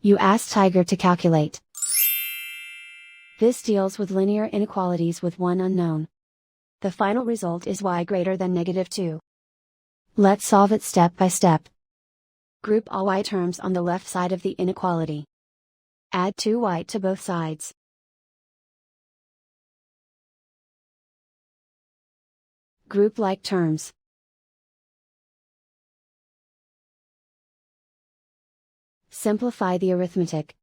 You ask Tiger to calculate. This deals with linear inequalities with one unknown. The final result is y greater than -2. Let's solve it step by step. Group all y terms on the left side of the inequality. Add 2y to both sides. Group like terms. Simplify the arithmetic.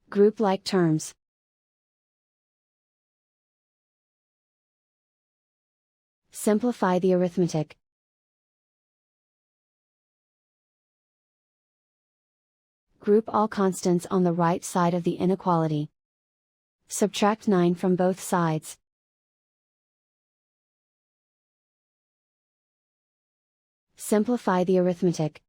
Group like terms. Simplify the arithmetic. Group all constants on the right side of the inequality. Subtract 9 from both sides. Simplify the arithmetic.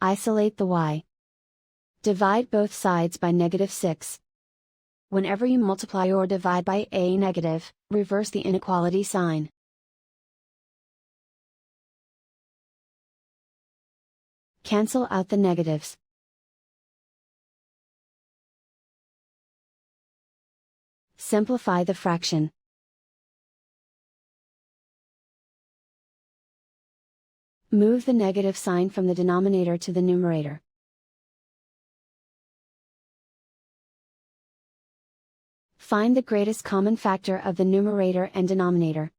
Isolate the y. Divide both sides by -6. Whenever you multiply or divide by a negative, reverse the inequality sign. Cancel out the negatives. Simplify the fraction. Move the negative sign from the denominator to the numerator. Find the greatest common factor of the numerator and denominator.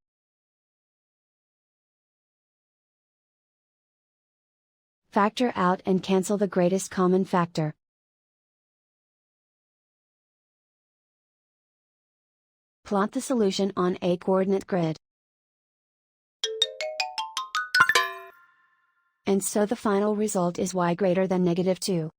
Factor out and cancel the greatest common factor. Plot the solution on a coordinate grid. And so the final result is y greater than -2.